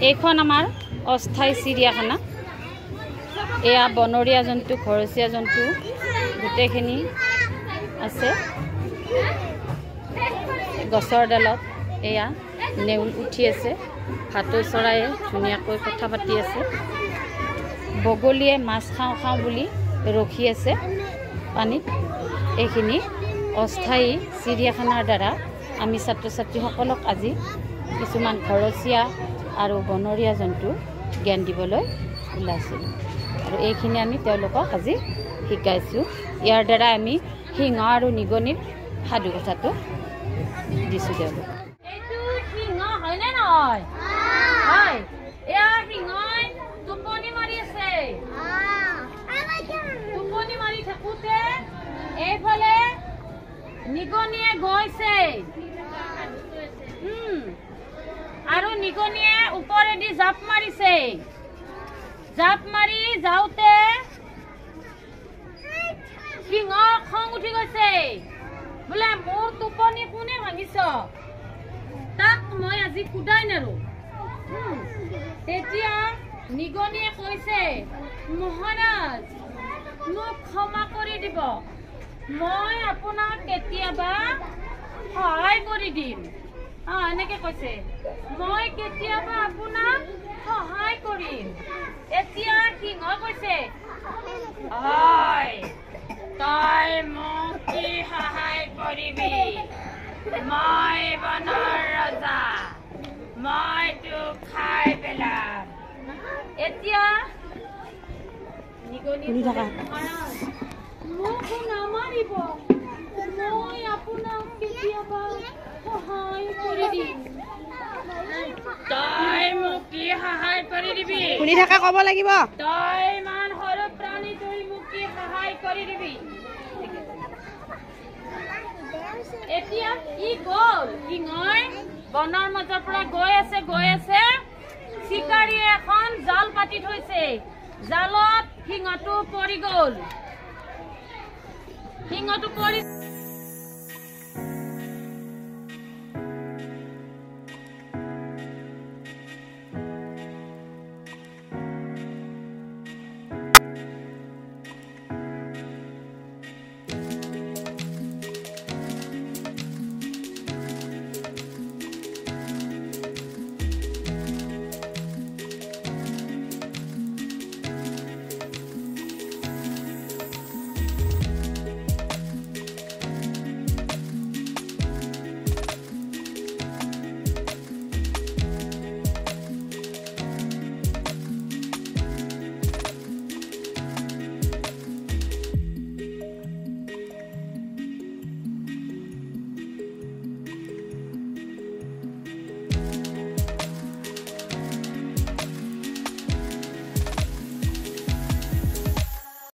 এইখন আমাৰ অস্থায়ী চিৰিয়াখানা। এয়া বনৰীয়া জন্তু, ঘৰচীয়া জন্তু গোটেইখিনি আছে। গছৰ ডালত এয়া নেউল উঠি আছে, ভাটৌ চৰায়ে ধুনীয়াকৈ কথা পাতি আছে। বগলীয়ে মাছ খাওঁ খাওঁ বুলি ৰখি আছে পানীত। এইখিনি অস্থায়ী চিৰিয়াখানাৰ দ্বাৰা আমি ছাত্ৰ ছাত্ৰীসকলক আজি কিছুমান ঘৰচীয়া আৰু বনৰীয়া জন্তু জ্ঞান দিবলৈ ওলাইছিলোঁ আৰু এইখিনি আমি তেওঁলোকক আজি শিকাইছোঁ। ইয়াৰ দ্বাৰা আমি সিংহ আৰু নিগনিৰ সাধু কথাটো দিছোঁ তেওঁলোকক। এইটো সিংহ হয়নে নহয়? হয়। এয়া সিংহই টোপনি মাৰি আছে। টোপনি মাৰি থাকোঁতে এইফালে নিগনিয়ে গৈছে আৰু নিগনিয়ে ওপৰেদি জাপ মাৰিছে। জাপ মাৰি যাওঁতে সিংহ খং উঠি গৈছে, বোলে মোৰ টোপনি কোনে ভাঙিছ, তাক মই আজি কুদাই নেৰো। তেতিয়া নিগনিয়ে কৈছে, মহাৰাজ মোক ক্ষমা কৰি দিব, মই আপোনাক কেতিয়াবা সহায় কৰি দিম। এনেকে কৈছে, মই কেতিয়াবা আপোনাক সহায় কৰিম। এতিয়া সিংহ কৈছে, হয় তই মোক কি সহায় কৰিবি? মই বনৰ ৰজা, মই তোক খাই পেলাম। এতিয়া মোক নামাৰিব, মই আপোনাক কেতিয়াবা সহায় কৰি দিম। তই মোক কি সহায় কৰি দিবি? শুনি থকা ক'ব লাগিব। তই ইমান সৰু প্ৰাণী, তই মোক কি সহায় কৰি দিবি? এতিয়া ই গ'ল, সিংহই বনৰ মাজৰ পৰা গৈ আছে। চিকাৰীয়ে এখন জাল পাতি থৈছে, জালত সিংহটো পৰি গ'ল। সিংহটো পৰি